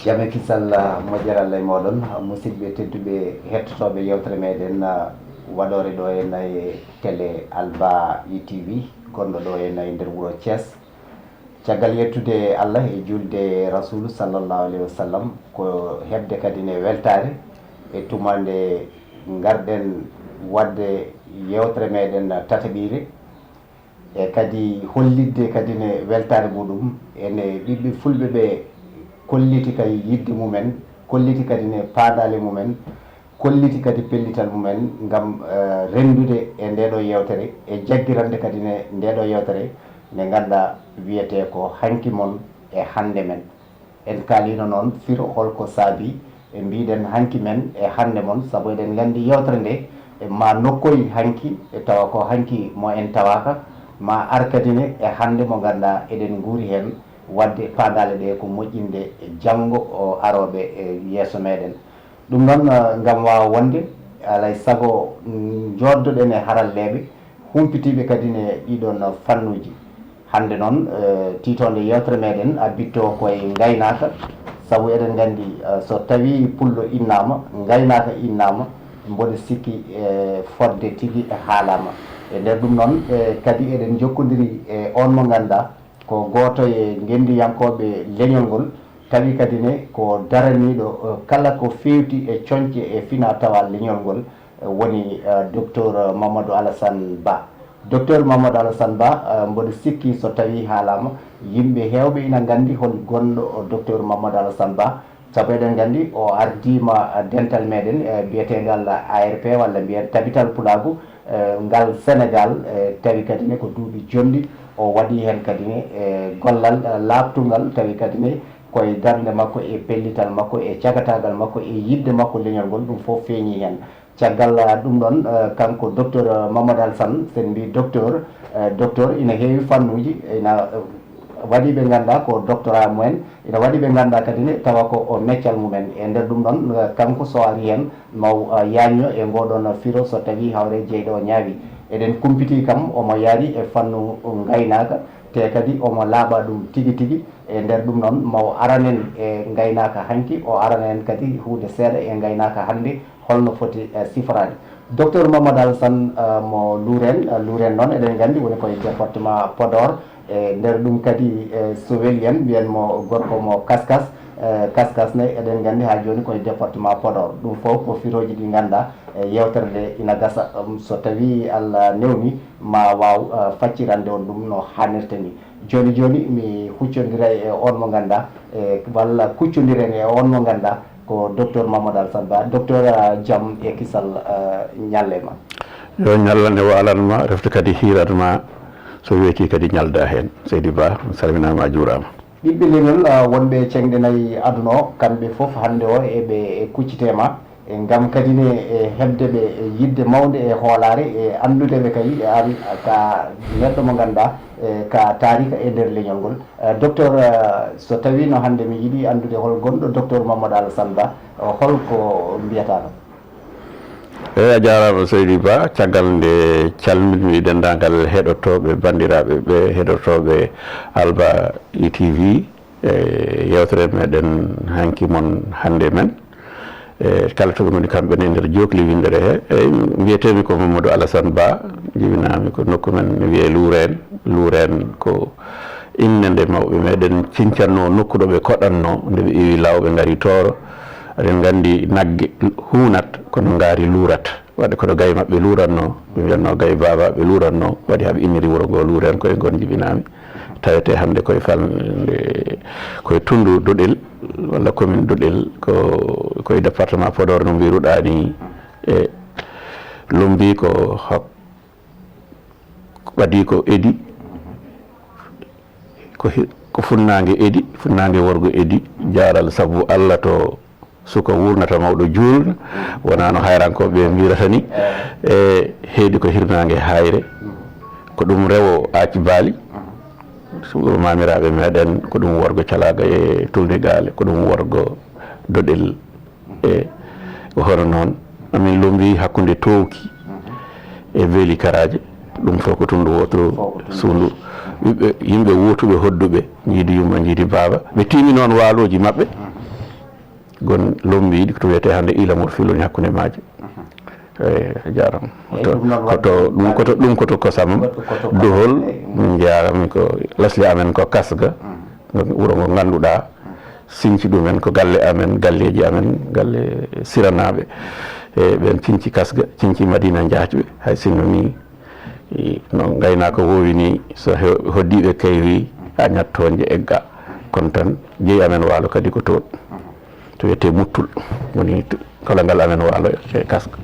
jame kisal mo jaral lay moɗon musidɓe tedduɓe hettotoɓe yewtere meɗen waɗore ɗo henna e télé Alba ITV gonɗo ɗo henna e nder wuuro Thiès caggal yettude Allah e julde Rasoul sallallahu alayhi wa sallam ko hebde kadi ne weltare e tumande garɗen wadde yewtere meɗen tataɓire e kadi hollidde kadi ne weltare muɗum ene ɓiɓɓe fulɓe ɓe kolliti kadi yidde mumen kolliti kadi ne paadale mumen kolliti kadi pellital mumen ngam rendude e ndeɗo yewtere e jaggirande kadi ne ndeɗo yewtere nde ganduɗa wiyete ko hanki mon e hande men en kalino noon firo holko saabi e mbiɗen hanki men e hande mon saabu eɗen gandi yewtere nde ma nokkoy hanki e tawa ko hanki mo en tawaka ma ar kadi ne e hande mo ganduɗa eɗen guuri hen wadde paadale ɗe ko moƴƴinde janggo o aroɓe e yeeso meɗen ɗum noon ngam wawa wonde alay saago joddoɗen e haralleɓe humpitiɓe kadi ne ɗiɗon fannuji hande noon titode yewtere meɗen a bitto koye gaynaka saabu eɗen gandi so tawi pullo innama gaynaka innama mboɗo sikki fodde tigui haalama e nder ɗum noon kadi eɗen jokkodiri e on mo ganduɗa ko goto e gendiyankoɓe leñol ngol tawi kadi ne ko daraniɗo kala ko fewti e coñce e fina tawa leñol ngol woni docteur Mamadou Alassane Ba docteur Mamadou Alassane Ba mboɗo sikki so tawi haalama yimɓe hewɓe ina gandi hol gonɗo docteur Mamadou Alassane Ba saabu eɗen gandi o ardima dental meɗen biyetegal ARP walla mbiyen tabital pulagu ngal Sénégal tawi kadi ne ko duuɓi jonɗi o waɗi hen kadi ne gollal labtugal tawi kadi ne koye darde makko e pellital makko e cagatagal makko e yidde makko leñol ngol ɗum foof feeñi hen caggal ɗum ɗon kanko docteur Mamadou Alassane sen mbi docteur docteur ina heewi fannuji ina waɗi ɓe ganduɗa ko doctorat mumen ina waɗi ɓe ganduɗa kadi ne tawa ko o meccal mumen e nder ɗum ɗon kanko so ari hen maw yaño e ngoɗon firo so tawi hawre jeyɗo o ñaawi eɗen kumpiti kam omo yaari e fannu gaynaka te kadi omo laaɓa ɗum tigui tigui e nder ɗum noon maw aranen e gaynaka hanki o aranen kadi huude seeɗa e gaynaka hande holno foti sifrade docteur Mamadou Alassane mo Louren noon eɗen gandi woni koye département Podor e nder ɗum kadi so weeli en mbiyanmo gorko mo kaskas kaskas ne eɗen gandi ha joni koye département Podor ɗum fof ko firoji ɗi ganduɗa yewtere nde ina gasa so tawi Allah newni ma waw faccirande on ɗum no hannirta ni joni joni mi huccodira e on mo ganduɗa walla kuccodiren e on mo ganduɗa ko docteur Mamadou Alassane Ba docteur jaam e kisal ñalle ma yo ñallande o alanma refta kadi hiiratma so weeti kadi ñalda hen Seydi Ba salminama a juurama ɓiɓɓe leñol wonɓe cengɗe nayyi aduna o kamɓe foof hande o eɓe kuccitema e gam kadi ne e hebde ɓe yidde mawde e hoolare e andudeɓe kadi an ka neɗɗo mo ganduɗa ka taarika e nder leñol ngol docteur so tawi no hande mi yiiɗi andude hol gonɗo docteur Mamadou Alassane Ba holko mbiyata ɗum eyi a jarama Seydi Ba caggal nde calminmi dendagal heɗotoɓe bandiraɓe ɓe heɗotoɓe Alba ITV e yewtere meɗen hanki mon hande men e kala to woni kamɓe ne nder jokli windere he eyyi mbiyetemi ko Mamadou Alassane Ba jibinami ko nokku men mi wiye Louren ko innende mawɓe meɗen cincanno nokku ɗo ɓe koɗanno nde ɓe iwi lawɓe ngari tooro eɗen gandi nagge hunat kono ngaari luurat waɗi kono gaye maɓɓe luuratno ɓe wiyatno gaye babaɓe luuratno waɗi haaɓe inniri wuro ngo luuren koye gon jibinami tawete hannde koye falde koye tundu Doɗel walla commune Doɗel koye département Podor no mbiruɗa ni e lombi ko waɗi ko Edy ko funnangue Edy funnangue worgo Edy jaral saabu Allah to suka wurnata mawɗo juulna wona no hayrankoɓe mbirata ni e heedi ko hirnangue hayre ko ɗum rewo Athie Baali mamiraɓe meɗen ko ɗum worgo Calaga e Tulnigale ko ɗum worgo Doɗel e ko hono noon amin lombi hakkude Towki e Beeli Karaje ɗum fof ko tundu wotoro suundu yimɓe wotuɓe hodduɓe jiidi yumma jiidi baaba ɓe timi noon waaloji maɓɓe gon lombiɗi to wiyete hannde Ilamour filoni hakkude maaje jarama ɗum koto kosam dohol min jarami ko lasli amen ko Kasga wuro ngo ngannduɗa sinci ɗumen ko galle amen galleji amen galle siranaɓe e ɓen cinci Kasga cinci Madina Diathɓe hay sinno ni no gaynako wowi ni so hoddiɓe kayri ha ñattoje egga kono tan jeeyi amen waalo kadi ko toon to wiyete Muttul woni kala ngal amen waalo e Kasga.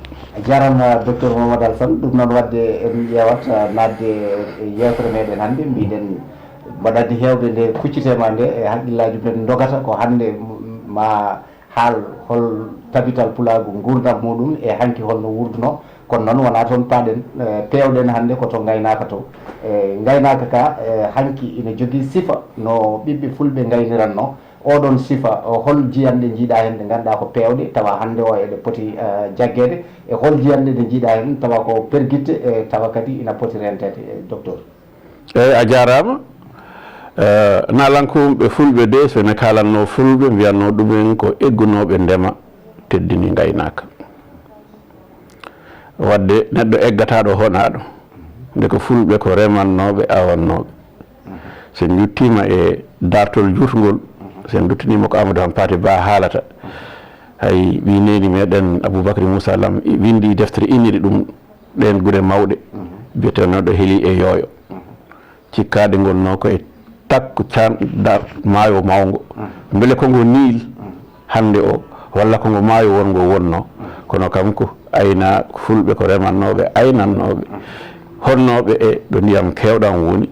jarama docteur Mamadou Alassane ɗum noon wadde en ƴewat nadde yewtere meɗen hannde mbiɗen mbaɗadde hewde nde kuccitema nde e haqqillaji men dogata ko hannde ma haal hol tabital pulagu gurdam muɗum e hanki holno wurduno kono noon wona toon paaɗen pewɗen hannde koto gaynaka to gaynaka ka hanki ina jogui sifa no ɓiɓɓe fulɓe gayniranno oɗon sifa hol jiyanɗe jiiɗa hen ɗe ganduɗa ko pewɗe tawa hannde o eɗe poti jaggede e hol jiyanɗe ɗe jiiɗa hen tawa ko perguitte e tawa kadi ina poti rentede docteur. eyyi a jarama nalankoɓe fulɓe de sone kalanno fulɓe mbiyanno ɗumen ko eggunoɓe ndema teddini gaynaka wadde neɗɗo eggataɗo honaɗo nde ko fulɓe ko remannoɓe awannoɓe sen juttima e dartol jutgol sen duttinima ko Amadou Hampâté Bâ haalata hay ɓi neni meɗen Aboubacry Moussa Lam windi deftere inniri ɗum ɗen guure mawɗe biyetenoɗo heeli e yooyo cikkade gonno ko e takku dar maayo mawgo beele kongo niil hande o walla kongo maayo wongo wonno kono kam ko ayna fulɓe ko remannoɓe aynannoɓe honnoɓe e ɗo ndiyam kewɗam woni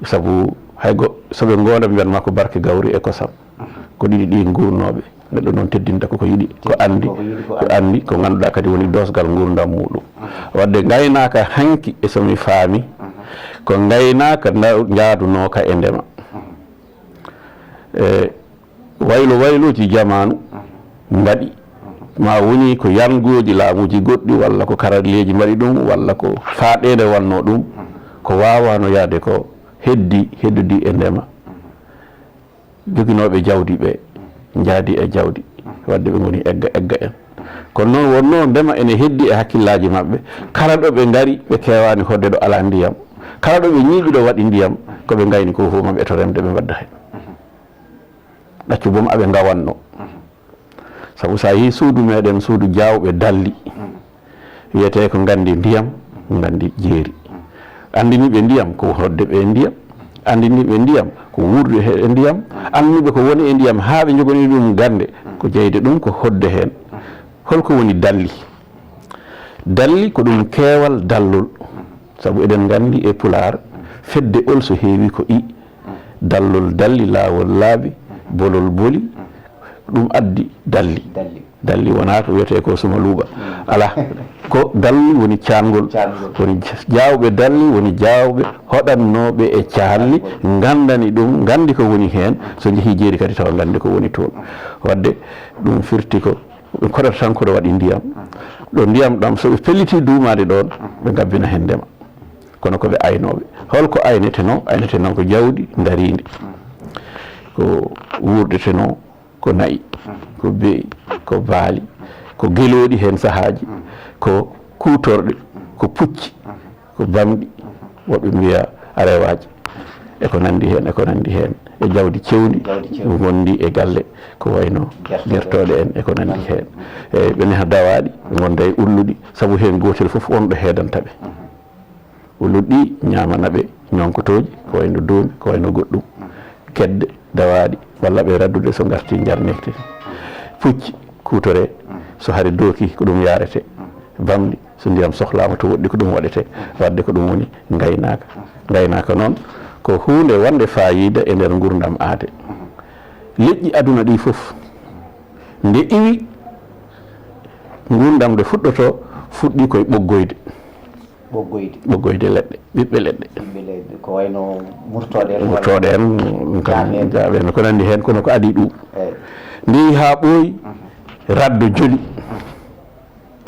saabu haygo soɓe gonda mbiyatma ko barke gawri e kosam ko ɗiɗi ɗi gurnoɓe neɗɗo noon teddinta koko yiiɗi ko andi ko ganduɗa kadi woni dosgal gurdam muɗum wadde gaynaka hanki e somi faami ko gaynaka jaadunoka e ndema e wayloji jamanu mbaɗi ma woni ko yangoji laamuji goɗɗi walla ko karalleji mbaɗi ɗum walla ko faaɗede wanno ɗum ko wawano yaade ko heddudi e ndema joguinoɓe jawdi ɓe jaadi e jawdi wadde ɓe goni egga en kono noon wonno ndema ene heddi e hakkillaji mabɓe kala ɗo ɓe gari ɓe kewani hodde ɗo ala ndiyam kala ɗo ɓe ñiiɓi ɗo waɗi ndiyam koɓe gayni ko fof maɓe to remde ɓe mbadda hen ɗaccu boom aɓe gawanno saabu sa yi suudu meɗen suudu jawɓe dalli wiyete ko gandi ndiyam gandi jeeri andiniɓe ndiyam ko hodde ɓe ndiyam andiniɓe ndiyam ko wurde e ndiyam anduɓe ko woni e ndiyam ha ɓe jogoni ɗum gande ko jeyde ɗum ko hodde hen holko woni dalli ko ɗum keewal dallol saabu eɗen gandi e Pulaar fedde ol so heewi ko i dallol dalli laawol laaɓi bolol boli ɗum addi dalli wona ko wiyete ko suma luuɓa ala ko dalli woni caangol woni jawɓe dalli woni jawɓe hoɗannoɓe e caalli gandani ɗum gandi ko woni hen so jeehi jeeri kadi tawa gandi ko woni toon wadde ɗum firti ko ɓe koɗata tan koɗo waɗi ndiyam ɗo ndiyam ɗam soɓe pelliti duumade ɗon ɓe gabbina hen ndema kono koɓe aynoɓe holko aynete noon ko jawdi daridi ko wurdeteno ko nayi ko beyi ko baali ko geloɗi hen sahaji ko kutorɗe ko pucci ko bamɗi woɓɓe mbiya arewaji e ko nandi hen e jawdi cewndi gondi e galle ko wayno gertoɗe en e ko nandi hen eyyi ɓe neha dawaɗi gonda e ulluɗi saabu hen gotel foof on ɗo heedantaɓe ulluɗi ñamanaɓe ñonkotoji ko wayno doomi ko wayno goɗɗum kedde dawaɗi walla ɓe raddude so garti jarnekte pucci kutore so haari dooki ko ɗum yarete bamɗi so ndiyam sohlama to woɗɗi ko ɗum waɗete wadde ko ɗum woni gaynaka noon ko hunde wande fayida e nder gurdam aade leƴƴi aduna ɗi foof nde iwi gurdam nde fuɗɗoto fuɗɗi koye ɓoggoyde leɗɗe ɓiɓɓe leɗɗe ko wayno murtoɗe en jaɓen ko nandi hen kono ko adi ɗum ndi ha ɓooyi raddo joli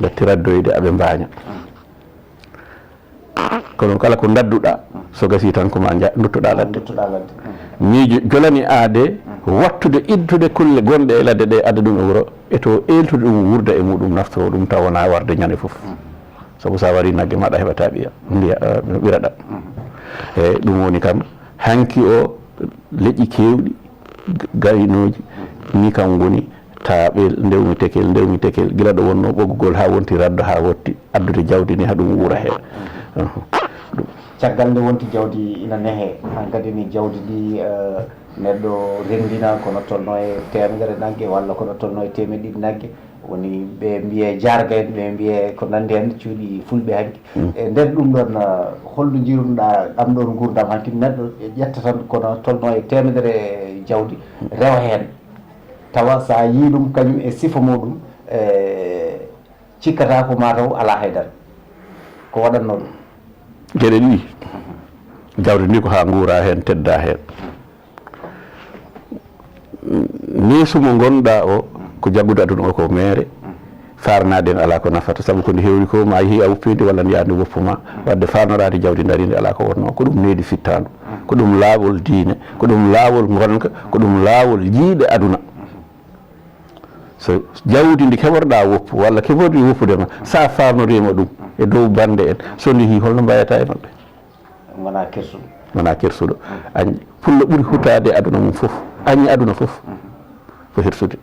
gatti raddoyde aɓe mbaña kono kala ko dadduɗa so gasi tan koma duttoɗa ladde miijo jolani aade wattude iddude kulle gonɗe e ladde ɗe adda ɗum e wuuro eto eltude ɗum wurda e muɗum naftoro ɗum taw wona warde ñande foof sabu sa wari nagge maɗa heɓata ɓiraɗa eyyi ɗum woni kam hanki o leƴƴi kewɗi gaynoji ni kam woni taaɓel ndewmi tekel gila ɗo wonno ɓoggugol ha wonti raddo ha wotti addude jawdi ni haɗum wuura hen caggal nde wonti jawdi ina nehe han kadi ni jawdi ndi neɗɗo rendina kono tolno e temedere nagge walla kono tolno e temedde ɗiɗi nagge woni ɓe mbiye jarga en ɓe mbiye ko nandi hen cuuɗi fulɓe hanki e nder ɗum ɗon holno jirunoɗa ɗam ɗon gurdam hanki neɗɗo ƴetta tan kono tolno e temedere jawdi rewa hen tawa sa yii ɗum kañum e sifa muɗum cikkata ko mataw ala haydara ko waɗanno ɗum gueɗe ɗiɗi jawdi ndi ko ha guura hen tedda hen neesu mo gonɗa o ko jaggude aduna o ko mere farnade en ala ko nafata saabu ko ndi hewri ko ma yeehi a wuppidi walla ndiyandi woppuma wadde farnorade jawdi darinde ala ko wonno ko ɗum needi fittadu ko ɗum laawol diine ko ɗum laawol gonka ko ɗum laawol jiiɗe aduna so jawdi ndi keɓorɗa woppu walla keɓorɗi woppudema sa farnorima ɗum e dow bande en so ndi hi holno mbayata e noɓɓe wona kersuɗo añ pullo ɓuuri hutade aduna mum foof añi aduna foof ko hirsude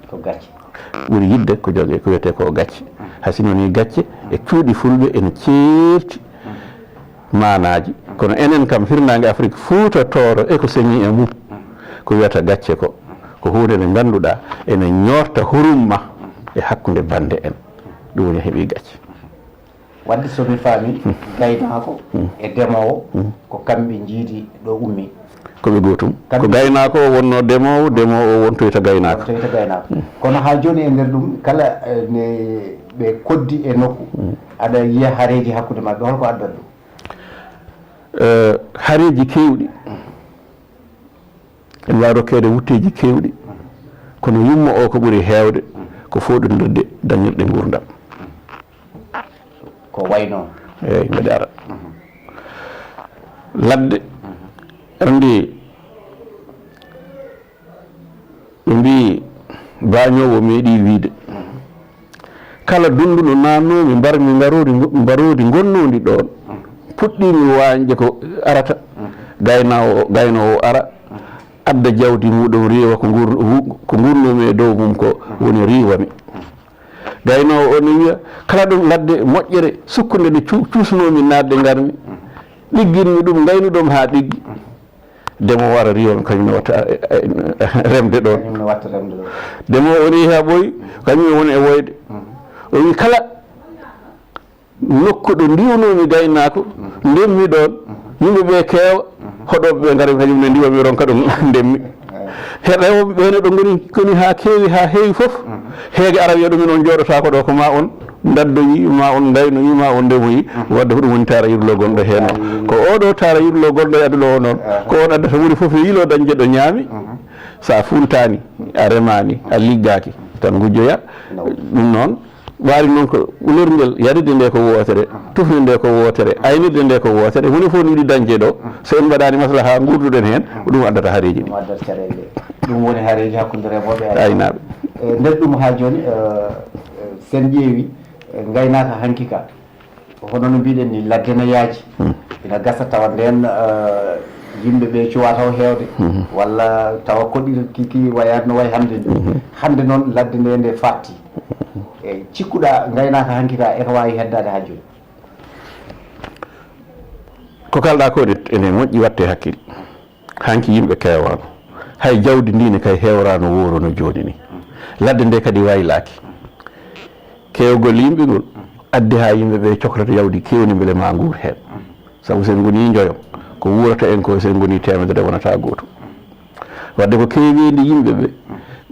ɓuuri yidde ko jogue ko wiyete ko gacce hasino ni gacce e cuuɗi fulɓe ene ceerti manaji kono enen kam hirnage Afrique fuutatoro e ko señi e mum ko wiyata gacce ko hunde nde ganduɗa ene ñorta hurumma e hakkude bande en ɗum woni heeɓi gacce wadde somi faami gaynako e ndemowo ko kamɓe jiidi ɗo ummi koɓe gotum ko gaynako o wonno demowo o wontoyta gaynako kono ha joni e nder ɗum kala ne ɓe koddi e nokku aɗa yiya haareji hakkude maɓɓe holko addat ɗum haareji kewɗi en wawi rokkede wutteji kewɗi kono yumma o ko ɓuuri hewde ko foɗodirde dañirɗe gurdam ko wayno eyyi mbeɗe ara ladde andi ɓe mbi bañowo meeɗi wiide kala dunduɗo nannomi mbarodi gonnodi ɗon puɗɗimi wañde ko arata gaynowo ara adda jawdi muɗum riiwa ko gurnomi e dow mum ko woni riiwami gaynowo o ne wiya kala ɗum ladde moƴƴere sukkude nde cuusnomi nadde garmi ɗigginmi ɗum gaynuɗom ha ɗiggi ndemowo wara riiwami kañum watta remde ɗon ndemowo o reehi ha ɓooyi kañum woni e woyde o wi kala nokku ɗo ndiwnomi gaynako ndemmi ɗon yimɓeɓe keewa hoɗoɓeɓe gaari kañum ne ndiwami ronka ɗum ndemmi heɗoɓe ɓene ɗo goni ha keewi ha heewi foof heege ara wiya ɗumen on jooɗota ko ɗo ko ma on daddoyi ma on gaynoyi ma on ndemoyi wadde ko ɗum woni tara yirlo gonɗo hen o ko oɗo tara yirlo gonɗo e aduna o noon ko on addata woni foof e yilo dañde ɗo ñaami sa funtani a remani a liggaki tan gujjoya ɗum noon waari noon ko ɓulorngel yaride nde ko wootere tufde nde ko wootere aynirde nde ko wootere woni fof yiɗi dañde ɗo so en mbaɗani maslaha gurduɗen hen ko ɗum addata haareji ɗi ɗum woni haareji hakkude remoɓe e aynaɓe nder ɗum ha joni sen ƴeewi gaynaka hanki ka hono no mbiɗen ni laddenayaji ina gasa tawa nden yimɓe ɓe cuwa taw heewde walla tawa koɗɗi kiki wayat no way hannde ni hannde noon ladde nde nde fatti eyyi cikkuɗa gaynaka hanki ka eko wawi heddade ha joni ko kalɗa ko de ene moƴƴi watte hakkille hanki yimɓe kewano hay jawdi ndi ne kay hewrano wuuro no joni ni ladde nde kadi waylaki kewgol yimɓe ngol addi ha yimɓe ɓe cohlata yawdi kewni beele ma nguur hen saabu sen goni joyo ko wuurata en ko sen goni temedere wonata goto wadde ko kewendi yimɓe ɓe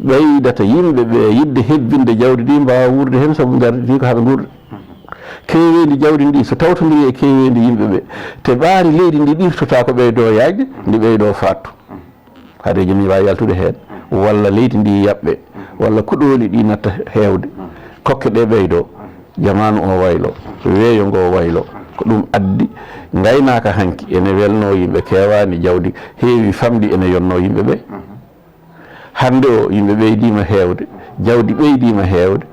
ɓeydata yimɓe ɓe yidde hebbinde jawdi ndi mbawa wurde hen saabu gardi ko haɓe gurda kewendi jawdi ndi so tawtodiri e kewendi yimɓe ɓe te ɓaari leydi ndi ɗirtota ko ɓeydo yajde ndi ɓeydo fattu haade joni wawi yaltude hen walla leydi ndi yaɓɓe walla kuɗoli ɗi natta hewde kokke ɗe ɓeydo jamanu o waylo weeyo ngo waylo ko ɗum addi gaynaka hanki ene welno yimɓe kewani jawdi heewi famɗi ene yonno yimɓe ɓe hande o yimɓe ɓeydima hewde jawdi ɓeydima hewde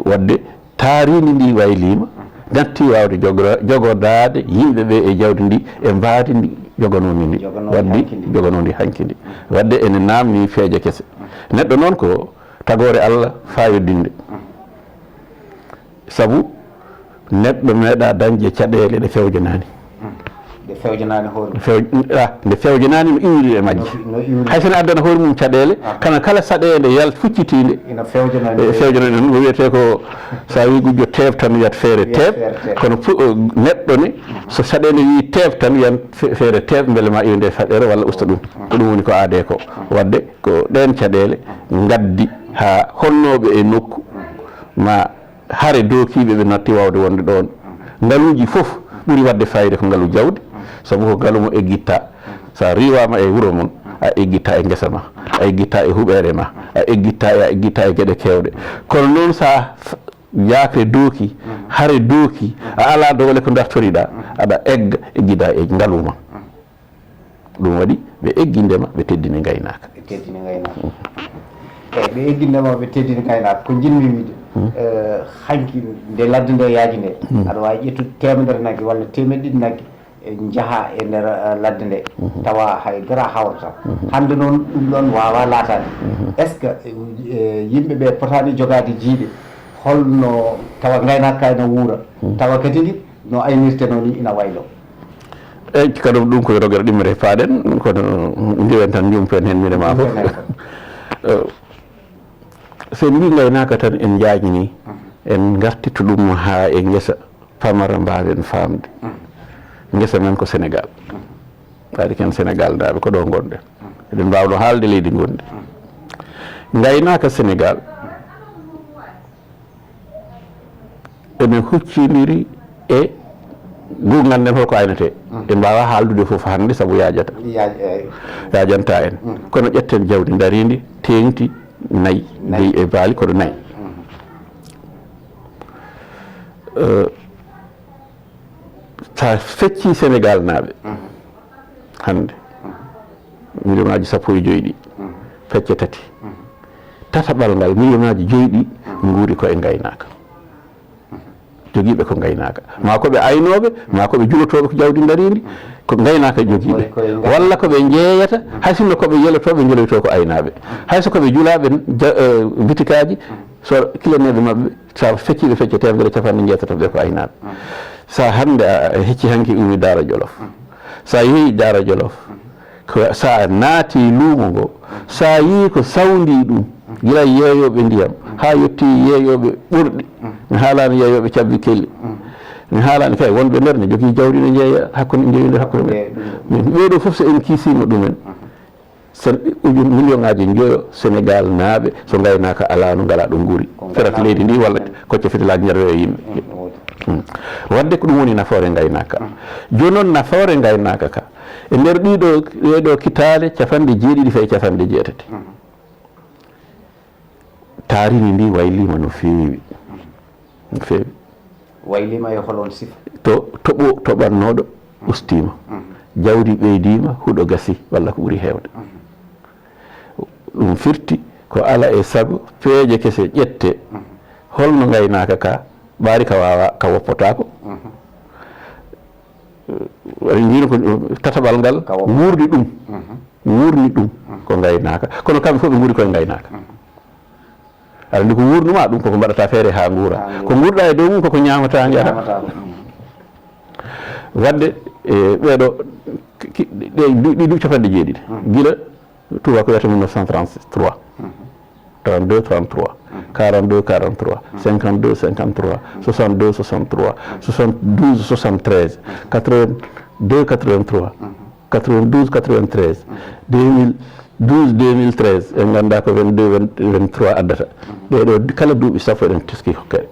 wadde taaridi ndi waylima natti wawde jogodade yimɓe ɓe e jawdi ndi e mbaadi ndi joganodi ndi waddi joganodi hanki ndi wadde ene namni feeje kese neɗɗo noon ko tagore Allah fayodinde saabu neɗɗo meeɗa dañde caɗele ɗe fewjanani nde fewjanani no iwri e majje hay sono addana hoore mum caɗele kana kala saɗede yal fuccitinde fewjanani ɗum wiyete ko sa wi gujjo teeb tan wiyat feere teeb kono neɗɗo ne so saɗede wi teeb tan wiyan feere teeb beele ma iwde saɗere walla usta ɗum ko ɗum woni ko aade ko wadde ko ɗen caɗele gaddi ha honnoɓe e nokku ma hare dookiɓe ɓe natti wawde wonde ɗon ngaluji fof ɓuuri wadde fayida ko ngaalu jawdi saabu ko ngaalu mo eggitta sa riwama e wuuro mon a eggitta e guesa ma a eggitta e huɓere ma a eggitta e gueɗe kewɗe kono noon sa yaake dooki hare dooki a ala dowle ko dartoriɗa aɗa egga eggida e ngaalu ma ɗum waɗi ɓe eggindema ɓe teddini gaynaka eyyi ɓe eggindema ɓe teddini gaynaka ko jinmi wiide hanki nde ladde nde yaaji nde aɗa wawi ƴettude temedere naggue walla temeɗe ɗiɗi naggue e jaaha e nder ladde nde tawa hay gara hawrata hande noon ɗum ɗon wawa laatade est ce que yimɓe ɓe potani jogade jiiɗe holno tawa gaynaka ene wuura tawa kadi ni no aynirteno ni ina waylo eyyi kadi ɗum koye rogere ɗimmere paaɗen kono ndiwen tan jumpen hen mine ma foof sen mbi gaynaka tan en jaajini en gartito ɗum ha e guesa pamara mbawen famde guesa men ko Sénégal kadi ken Sénégal daɓe ko ɗo gonɗen eɗen mbawno haalde leydi gonɗi gaynaka Sénégal ene huccidiri e gurgal nden holko aynete en mbawa haaldude foof hande saabu yajata yajanta en kono ƴetten jawdi daridi tengti nayyi jeeyi e baali koɗo nayyi sa fecci Sénégal naaɓe hande million ngaji 15 ɗi fecce tati tataɓal ngal million ngaji 5 ɗi nguuri ko e gaynaka joguiɓe ko gaynaka ma koɓe aynoɓe ma koɓe julotoɓe ko jawdi daridi ko gaynaka joguiɓe walla koɓe jeeyata hay sinno koɓe yelotoɓe jeeloyto ko aynaɓe hayso koɓe julaɓe bitikaji so kiloneɓe mabɓe sa fecciɓe fecce temedere capanɗe jeetato ɓe ko aynaɓe sa hande a hecci hanki umi Daara Jolof sa yeehi Daara Jolof ko sa naati luumo ngo sa yii ko sawdi ɗum gila yeeyoɓe ndiyam ha yetti yeeyoɓe ɓurɗi mi haalani yeeyoɓe cabbi kelli mi haalani kay wonɓe nder ne jogui jawdi ne jeeya hakkude jeeyi nder hakkude men ɓeeɗo foof so en kiisima ɗumen million ngaji joyo Sénégal naaɓe so gaynaka ala no ngala ɗo guuri ferata leydi ndi walla kocce fetilaji jarwe e yimɓe wadde ko ɗum woni nafoore gaynaka joni noon nafoore gaynaka ka e nder ɗeɗo kitale capanɗe jeeɗiɗi fayi capanɗe jeetati taarini ndi waylima no feewi no feewi waylima e holon sifa to toɓannoɗo ustima jawdi ɓeydima huuɗo gasi walla ko ɓuuri hewde ɗum firti ko ala e saago peeje kese ƴette holno gaynaka ka ɓaari ka wawa ka woppotako mbino ko tataɓal ngal wuurdi ɗum wuurni ɗum ko gaynaka kono kamɓe fof ɓe guuri koye gaynaka aɗa andi ko wurnuma ɗum koko mbaɗata feere ha guura ko guurɗa e dow mum koko ñamata jata wadde ɓeɗo ɗi duuɓi capanɗe jeeɗiɗi guila tuba ko wiyata 1933 32 33 42 43 52 53 62 63 72 73 82 83 92 93 2012 2013 en ganda ko 22 23 addata ɗeɗo kala duuɓi sappo eɗen teski hokkeɗe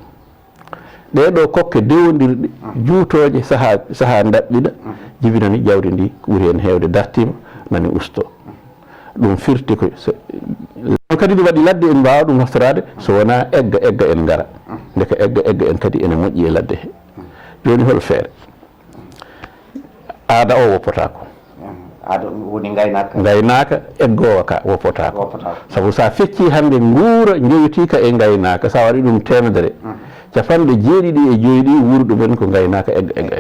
ɗeɗo kokke dewodirɗe juutoje saaha daɓɓiɗa jibinani jawdi ndi ɓuuri hen hewde dartima nani usto ɗum firti ko kadi ɗum waɗi ladde en mbawa ɗum naftorade so wona egga en gara deka egga en kadi ene moƴƴi e ladde he joni hol feere aada o woppotako aada woni gaynaka eggowa ka woppotako saabu sa fecci hande guura jowitika e gaynaka sa waɗi ɗum temedere capanɗe jeeɗiɗi e joyi ɗi wurɗumen ko gaynaka egga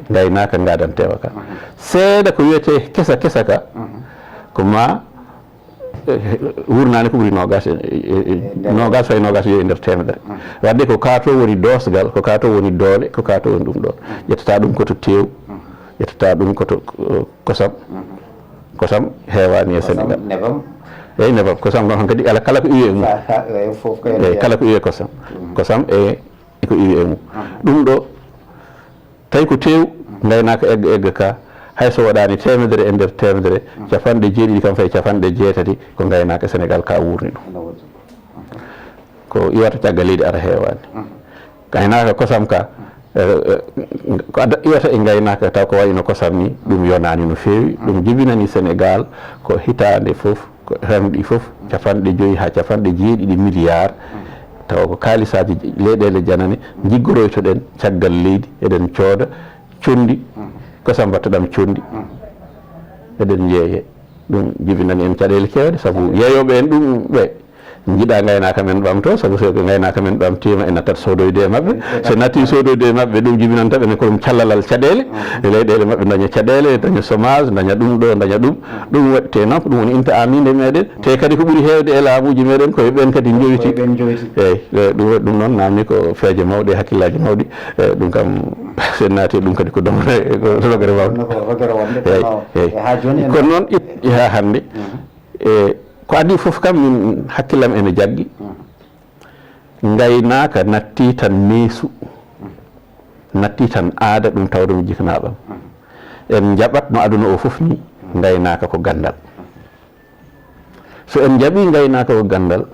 gaynaka gadantewa ka seeɗa ko wiyete kesa ka ko ma wurnani ko ɓuuri nogas fay nogas yo e nder temedere wadde ko kato woni dosgal ko kato woni doole ko kato woni ɗum ɗon ƴettata ɗum koto tew ƴettata ɗum koto kosam hewani e Sénégal eyyi nebam kosam ɗon kadi kala ko iwi e mum eyyi kala ko iwi e kosam e ko iwi e mum ɗum ɗo tawi ko tew gaynaka egga ka hayso waɗani temedere e nder temedere capanɗe jeeɗiɗi kam fayi capanɗe jeetati ko gaynaka Sénégal ka wurni ɗum ko iwata caggal leydi ara hewani gaynaka kosam ka ko iwata e gaynaka taw ko wayno kosam ni ɗum yonani no fewi ɗum jibinani Sénégal ko hitande foof ko remɗi foof capanɗe joyyi ha capanɗe jeeɗiɗi milliard taw ko kalisaji leyɗele janane jiggoroytoɗen caggal leydi eɗen cooda condi kosam mbattaɗam condi eɗen jeeye ɗum jibinani en caɗele kewɗe saabu yeeyoɓe en ɗum ɓe jiiɗa gaynaka men ɓamto saabu so gaynaka men ɓamtima e nattat sodoyde e mabɓe so natti sodoyde e mabɓe ɗum jibinanta ɓene ko ɗum callalal caɗele e leyɗele mabɓe daña caɗele daña chômage daña ɗum ɗo daña ɗum waɗite noon ɗum woni inta aminde meɗen te kadi ko ɓuuri hewde e laamuji meɗen koye ɓen kadi jowiti eyyi ɗum waɗi ɗum noon namni ko feeje mawɗe e hakkillaji mawɗi ɗum kam sen naati ɗum kadi ko rogere mawɗe eyyi kono noon ha hande ko adi foof kam min hakkillam ene jaggi gaynaka natti tan neesu natti tan aada ɗum tawde mi jikanaɓam en jaɓat no aduna o foof ni gaynaka ko gandal so en jaaɓi gaynaka ko gandal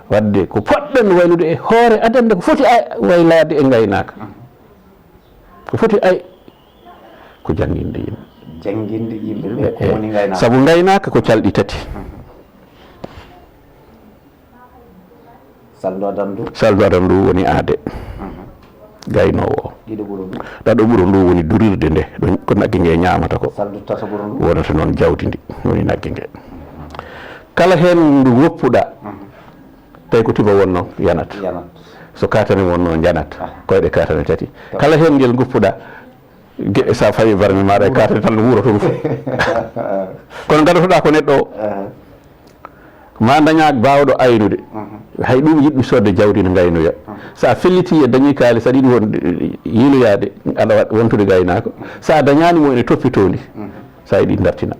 wadde ko poɗɗen waylude e hoore adande ko foti waylade e gaynaka ko foti ko jangguinde yimɓe ko woni gaynaka saabu gaynaka ko calɗi tati saldo adan ndu woni aade gaynowo o ɗaɗo ɓuuro ndu woni durirde nde ko nagge nge ñamata ko wonata noon jawdi ndi woni nagge nge kala hen ndu woppuɗa tawi ko tiba wonno yanat so katane wonno janat koyɗe katane tati kala hen ngel guppuɗa sa fawi barmi maɗa e katane tan no wuuro toon fof kono gadotoɗa ko neɗɗo o ma daña bawɗo aynude hay ɗum yiɗɓe sodde jawdi no gaynoya sa felliti e dañi kalis aɗa yiɗi won yiloyade aɗa wontude gaynako sa dañani mo ene toppitondi sa yiɗi dartina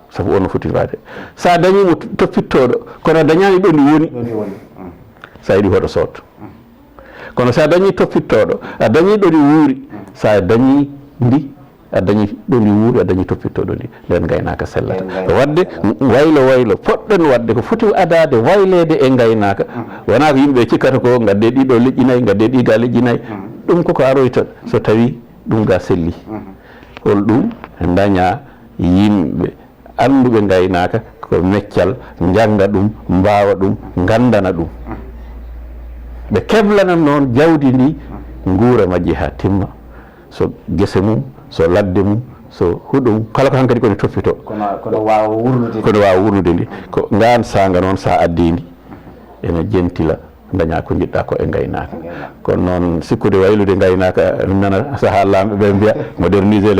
saabu on no foti wade sa dañimo toppittoɗo kono a dañani ɗo ndi woni sa yiɗi hoɗo sotto kono sa dañi toppittoɗo a dañi ɗo ndi wuuri sa dañi ndi a dañi ɗo ndi wuuri a dañi toppittoɗo ndi nden gaynaka sellata wadde waylo poɗɗen wadde ko foti adade waylede e gaynaka wona ko yimɓe cikkata ko gadde ɗiɗo leƴƴinayyi gadde ɗi ga leƴƴinayyi ɗum koko aroyta so tawi ɗum ga selli hol ɗum daña yimɓe anduɓe gaynaka ko meccal jangga ɗum mbawa ɗum gandana ɗum ɓe keblana noon jawdi ndi guura majji ha timma so guese mum so ladde mum so huɗum kala ko hankkadi kone toppito kono wawa wurnude ndi ko ngan saga noon sa addi ndi ene jentila daña ko jiɗɗa ko e gaynaka kono noon sikkude waylude gaynaka nana saaha lamɓe ɓe mbiya moderniser l'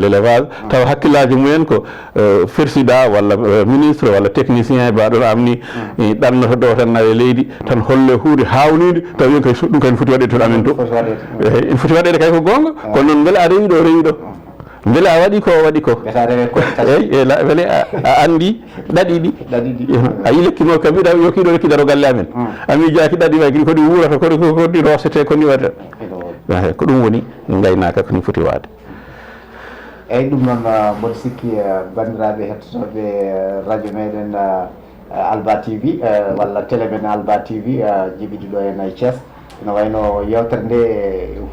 élevage taw hakkillaji mumen ko fersida walla ministre walla technicien baɗon amni ɗannoto ɗo tan nawe leydi tan holle huude hawnide taw yen kay ɗum kay foti waɗede toon amen to ene foti waɗede kay ko gonga kono noon beele a rewi ɗo beele a waɗi ko waɗi ko eyyi beele a andi ɗaɗi ɗi a yi lekkino kam mbiɗa yo kiɗo lekki daro galle amen ami jaaki ɗaɗi way kadi kodi wurata kodi rosete koni waɗata ko ɗum woni gaynaka koni foti waade eyyi ɗum noon mboɗo sikki bandiraɓe hettotoɓe radio meɗen Alba TV walla télé men Alba TV jiɓiɗi ɗo hen e Thiès no wayno yewtere nde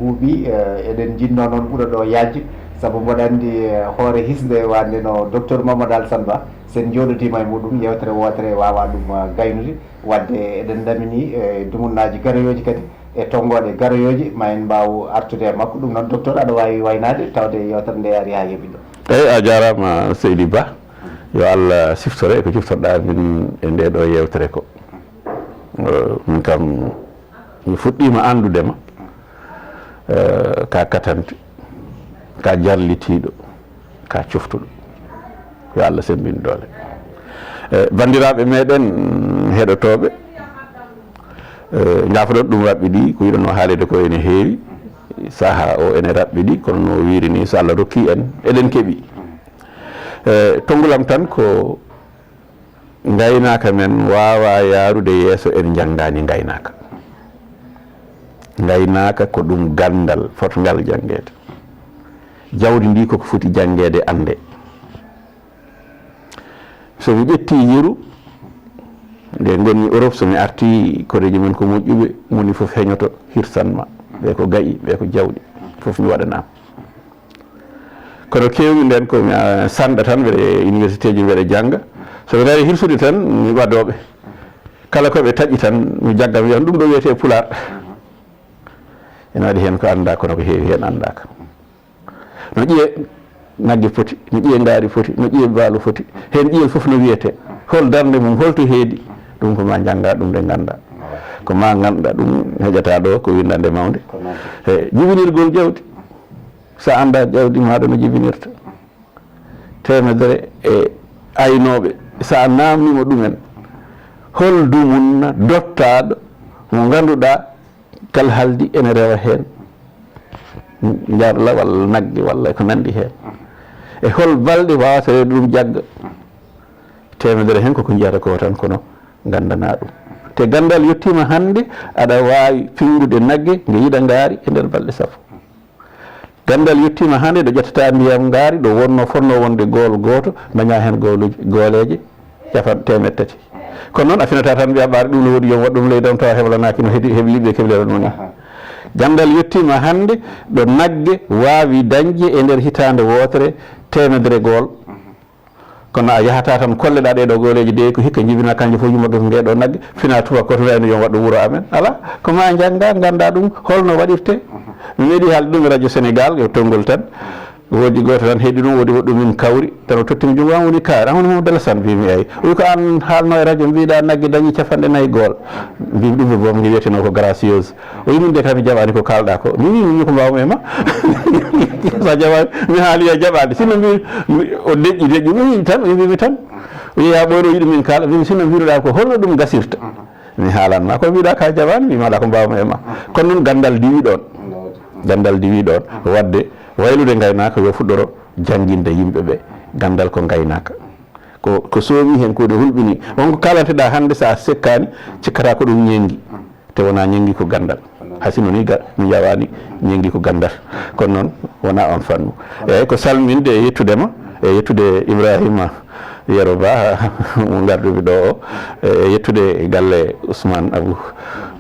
huuɓi eɗen jinno noon ɓuura ɗo yajde saabu mboɗo andi hoore hisde wande no docteur Mamadou Alassane Ba sen joɗotima e muɗum yewtere wotere wawa ɗum gaynude wadde eɗen damini dumunnaji garoyoji kadi e tongoɗe garoyoji ma en mbaw artude e makko ɗum noon docteur aɗa wawi waynade tawde yewtere nde ari ha heeɓi ɗo eyyi a jarama Seydou Ba yo Allah siftore ko ciftorɗa min e nde ɗo yewtere ko min kam mi fuɗɗima andudema ka katante ka jarlitiɗo ka coftuɗo yo Allah sembin dole bandiraɓe meɗen heɗotoɓe jafoɗon ɗum raɓɓiɗi ko yiɗano haalede ko ene heewi saaha o ene raɓɓiɗi kono no wiiri ni so Allah rokki en eɗen keeɓi tongulam tan ko gaynaka men wawa yarude yeeso en janggani gaynaka ko ɗum gandal fotgal janggede jawdi ndi koko foti janggede ande somi ƴetti yeru nde gonmi Europe somi arti koreji men ko moƴƴuɓe moni foof heñoto hirsanma ɓe ko gayi ɓe ko jawɗi foof mi waɗanama kono kewmi nden komi sanɗa tan mbeɗe université ji mbeɗe jangga somi gari hirsude tan mi wadoɓe kala koɓe taƴi tan mi jagga mi wiya ɗum ɗo wiyete pular ene waɗi hen ko anda kono ko heewi hen andaka no ƴiye nagge foti no ƴiye ngaari foti no ƴiye baalo foti hen ƴiyel foof no wiyete hol darde mum holto heedi ɗum ko ma jangga ɗum nde ganda ko ma ganduɗa ɗum heƴata ɗo ko windande mawde e jibinirgol jawdi sa anda jawdi maɗa no jibinirta temedere e aynoɓe sa namnimo ɗumen hol dumunna dottaɗo mo ganduɗa kal haldi ene rewa hen jarla walla nagge walla ko nandi hen e hol balɗe wawata rewde ɗum jagga temedere hen koko jiyata ko tan kono gandana ɗum te gandal yettima hande aɗa wawi fingude nagge nde yiɗa ngaari e nder balɗe sappo gandal yettima hande ɗo ƴettata ndiyam ngaari ɗo wonno fonno wonde gool goto daña hen gooleje yafat 300 kono noon a finata tan mbiya ɓaade ɗum no woodi joom waɗ ɗum leydam tawa heblanaki no hebliɓe keblero noni gandal yettima hande ɗo nagge wawi dañde e nder hitande wotere 100 gool kono a yahata tan kolleɗa ɗeɗo gooleji de ko hikka jibina kanjum fof yummoɗo nde ɗo nagge fina tuba koto wayno joom waɗɗo wuuro amen ala ko ma jangga ganda ɗum holno waɗirte mi meeɗi haalde ɗum e radio Sénégal e tonggol tan woodi goto tan heeɗi ɗum woodi woɗɗumin kawri tan o tottimi jungo an woni kaari an woni Mamadou Alassane mbimi eyi o wi ko an haalno e radio mbiɗa naggue dañi 4 gool mbimi ɗum boom ngi wiyeteno ko gracieuse o wi min de kam mi jaɓani ko kalɗa ko mi wimi ko mbawmi e ma sa jaɓani mi haali ya jaɓade sinno mbi o deƴƴi mi tan o mbimi tan o yiya ɓoyno yiɗi min kala mbimi sinno mbiruɗa ko holno ɗum gasirta mi haalanma ko mbiɗa ka jaɓani mbimaɗa ko mbawmi e ma kono noon gandal diwi ɗon wadde waylude gaynaka yo fuɗɗoro janguinde yimɓeɓe gandal ko gaynaka ko soomi hen kode hulɓini wonko kalanteɗa hande sa sekkani cikkata ko ɗum ñengui te wona ñengui ko gandal hasino ni mi jawani ñengui ko gandal kono noon wona on fannu eyyi ko salminde e yettudema e yettude Ibrahima Yero Ba mo garduɓe ɗo o e yettude galle Ousmane Abou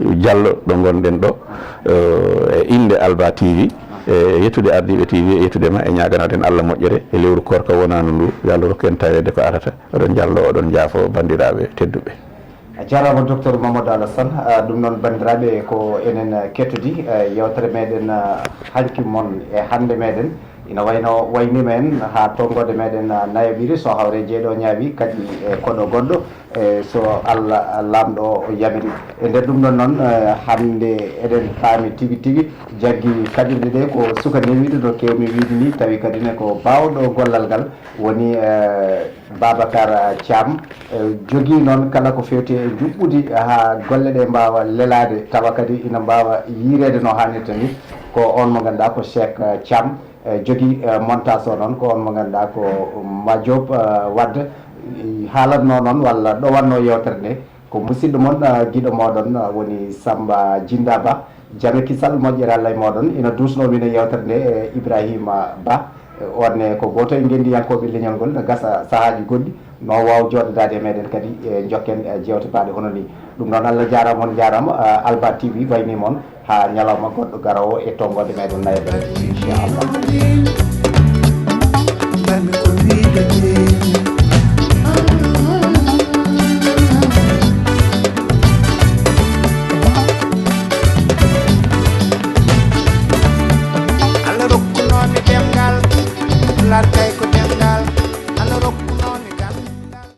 Diallo ɗo gonɗen ɗo e inde Alba TV e yettude ardiɓe TV e yettudema e ñaganaden Allah moƴƴere e lewru korka wonano ndu yo Allah rokku en tawede ko arata oɗon jallo oɗon jaafo bandiraɓe tedduɓe a jarama docteur Mamadou Alassane ɗum noon bandiraɓe ko enen kettodi yewtere meɗen hanki moon e hande meɗen ina wayno wayni men ha tongode meɗen nayobiri so hawre jeeɗo ñaawi kadi e koɗo goɗɗo so Allah lamɗo o yamiri e nder ɗum ɗon noon hande eɗen paami tigui tigui jaggui kaɗirɗe ɗe ko suka newiɗo no kewmi wiide ni tawi kadi ne ko bawɗo gollal ngal woni Babacar Thiam jogui noon kala ko fewti e juɓɓudi ha golle ɗe mbawa lelade tawa kadi ina mbawa yirede no hannirta ni ko on mo ganduɗa ko Cheikh Thiam jogui montage o noon ko on mo ganduɗa ko Madiop Wade haalatno noon walla ɗowanno yewtere nde ko musidɗo moon guiɗo moɗon woni Samba Djinda Ba Jame Kisal moƴƴere Allah e moɗon ina dusnomin e yewtere nde e Ibrahima Ba onne ko goto e gendiyankoɓe leñol ngol ne gasa sahaji goɗɗi no waw joɗodade e meɗen kadi e jokken jewte baɗe hono ni ɗum noon Allah jarama on jarama Alba TV wayni moon ha ñalawma goɗɗo garowo e tongode meɗen nayobere inchallah